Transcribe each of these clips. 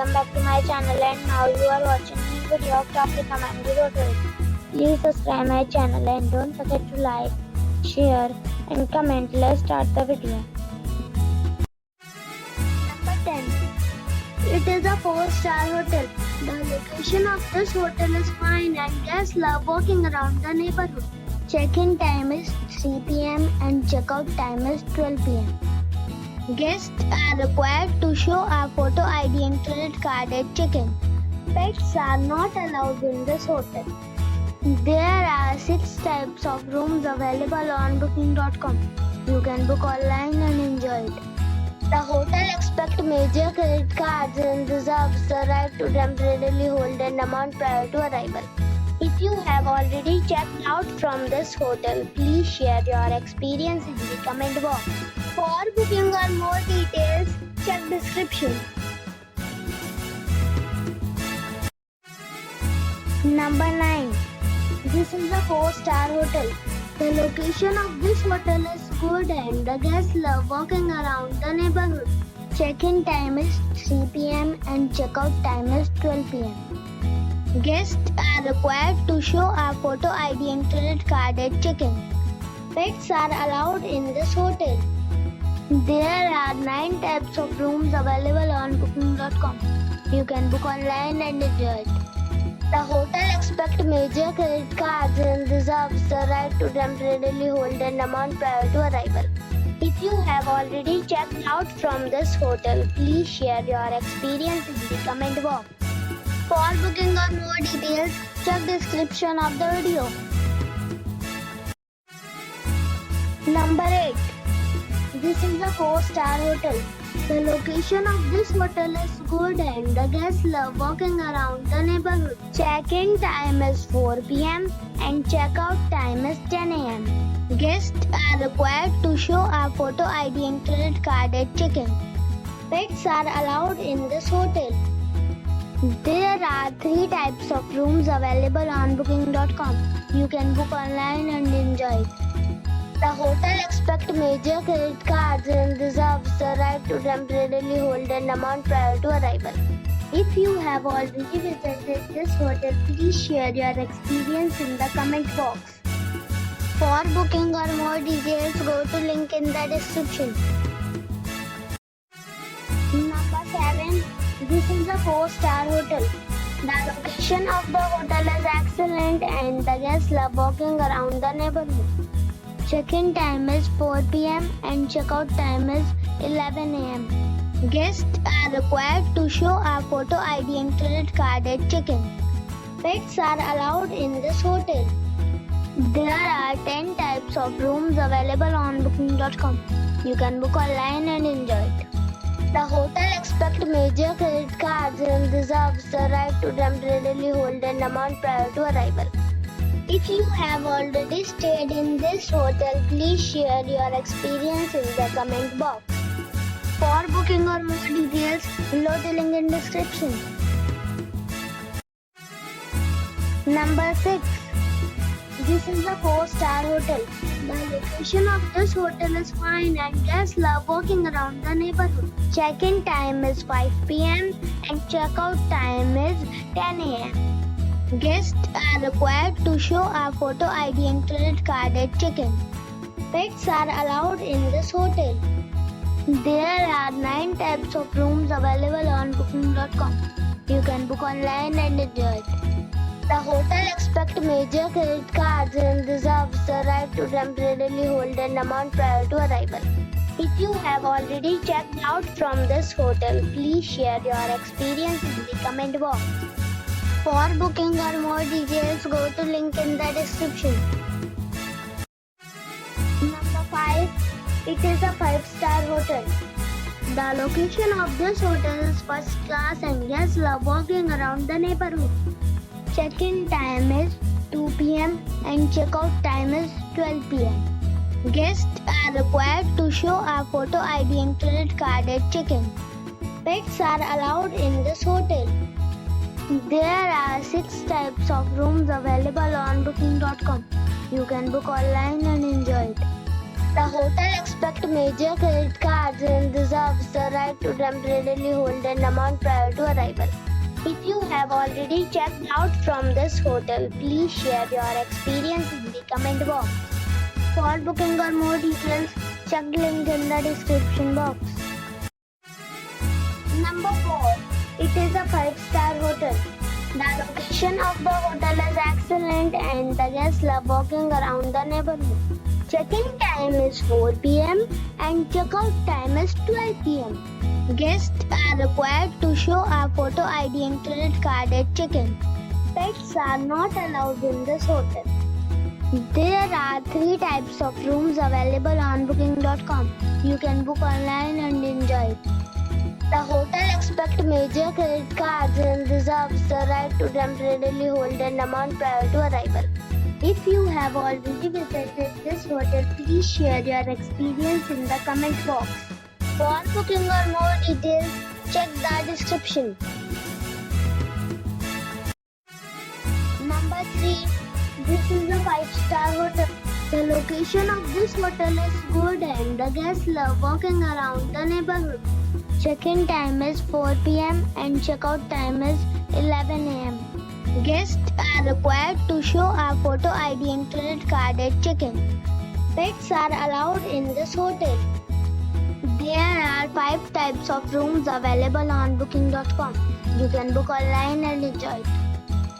welcome back to my channel, and now you are watching a video of Traffic Command Hotel. Please subscribe my channel and don't forget to like, share and comment. Let's start the video. Number 10. It is a 4-star hotel. The location of this hotel is fine and guests love walking around the neighborhood. Check-in time is 3 p.m. and check-out time is 12 p.m. Guests are required to show a photo ID and credit card at check-in. Pets are not allowed in this hotel. There are 6 types of rooms available on booking.com. You can book online and enjoy it. The hotel expects major credit cards and reserves the right to temporarily hold an amount prior to arrival. If you have already checked out from this hotel, please share your experience in the comment box. For booking or more details, check description. Number 9. This is a 4-star hotel. The location of this hotel is good and the guests love walking around the neighborhood. Check-in time is 3 p.m. and check-out time is 12 p.m. Guests are required to show a photo ID and credit card at check-in. Pets are allowed in this hotel. There are 9 types of rooms available on booking.com. You can book online and enjoy it. The hotel expects major credit cards and reserves the right to temporarily hold an amount prior to arrival. If you have already checked out from this hotel, please share your experience in the comment box. For booking or more details, check description of the video. Number 8. This is a 4-star hotel. The location of this hotel is good and the guests love walking around the neighborhood. Check-in time is 4 p.m. and check-out time is 10 a.m. Guests are required to show a photo ID and credit card at check-in. Pets are allowed in this hotel. There are 3 types of rooms available on booking.com. You can book online and enjoy it. The hotel expects major credit cards and reserves the right to temporarily hold an amount prior to arrival. If you have already visited this hotel, please share your experience in the comment box. For booking or more details, go to link in the description. Number 7. This is a 4-star hotel. The location of the hotel is excellent and the guests love walking around the neighborhood. Check-in time is 4 p.m. and check-out time is 11 a.m. Guests are required to show a photo ID and credit card at check-in. Pets are allowed in this hotel. There are 10 types of rooms available on booking.com. You can book online and enjoy it. The hotel expects major credit cards and reserves the right to temporarily hold an amount prior to arrival. If you have already stayed in this hotel, please share your experience in the comment box. For booking or more details, below the link in description. Number 6. This is a 4-star hotel. The location of this hotel is fine and guests love walking around the neighborhood. Check-in time is 5 p.m. and check-out time is 10 a.m. Guests are required to show a photo ID and credit card at check-in. Pets are allowed in this hotel. There are 9 types of rooms available on booking.com. You can book online and enjoy it. The hotel expects major credit cards and reserves the right to temporarily hold an amount prior to arrival. If you have already checked out from this hotel, please share your experience in the comment box. For booking or more details, go to link in the description. Number 5. It is a 5-star hotel. The location of this hotel is first class and guests love walking around the neighborhood. Check-in time is 2 p.m. and check-out time is 12 p.m. Guests are required to show a photo ID and credit card at check-in. Pets are allowed in this hotel. There are 6 types of rooms available on booking.com. You can book online and enjoy it. The hotel expects major credit cards and reserves the right to temporarily hold an amount prior to arrival. If you have already checked out from this hotel, please share your experience in the comment box. For booking or more details, check the link in the description box. Number 4. It is a 5-star hotel. The location of the hotel is excellent and the guests love walking around the neighborhood. Check-in time is 4 p.m. and check-out time is 12 p.m. Guests are required to show a photo ID and credit card at check-in. Pets are not allowed in this hotel. There are 3 types of rooms available on booking.com. You can book online and enjoy it. The hotel expects major credit cards and reserves the right to temporarily hold an amount prior to arrival. If you have already visited this hotel, please share your experience in the comment box. For booking or more details, check the description. Number 3. This is a 5-star hotel. The location of this hotel is good and the guests love walking around the neighborhood. Check-in time is 4 p.m. and check-out time is 11 a.m. Guests are required to show a photo ID and credit card at check-in. Pets are allowed in this hotel. There are 5 types of rooms available on booking.com. You can book online and enjoy it.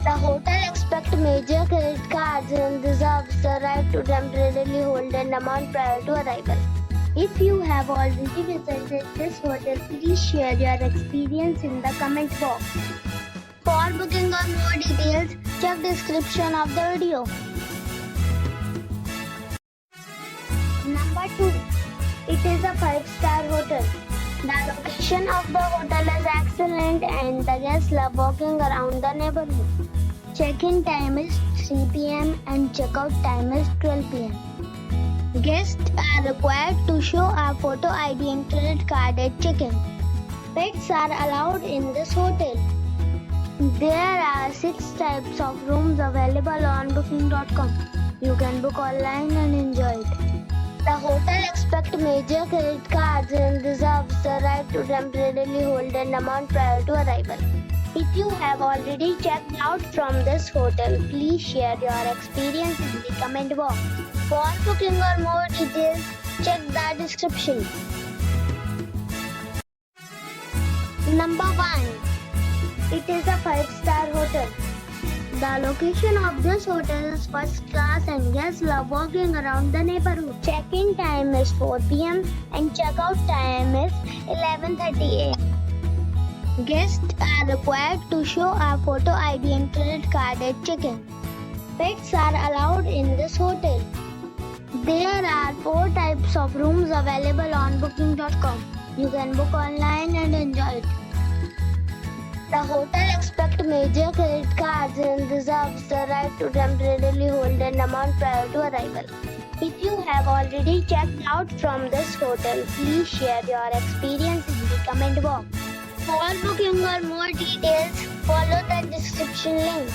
The hotel expects major credit cards and reserves the right to temporarily hold an amount prior to arrival. If you have already visited this hotel, please share your experience in the comment box. For booking or more details, check description of the video. Number 2. It is a 5-star hotel. The location of the hotel is excellent and the guests love walking around the neighborhood. Check-in time is 3 p.m. and check-out time is 12 p.m. Guests are required to show a photo ID and credit card at check-in. Pets are allowed in this hotel. There are 6 types of rooms available on booking.com. You can book online and enjoy it. The hotel expects major credit cards and reserves the right to temporarily hold an amount prior to arrival. If you have already checked out from this hotel, please share your experience in the comment box. For booking or more details, check the description. Number 1. It is a 5-star hotel. The location of this hotel is first class and guests love walking around the neighborhood. Check-in time is 4 p.m. and check-out time is 11:30 a.m. Guests are required to show a photo ID and credit card at check-in. Pets are allowed in this hotel. There are 4 types of rooms available on booking.com. You can book online and enjoy it. The hotel expects major credit cards and reserves the right to temporarily hold an amount prior to arrival. If you have already checked out from this hotel, please share your experience in the comment box. For booking or more details, follow the description link.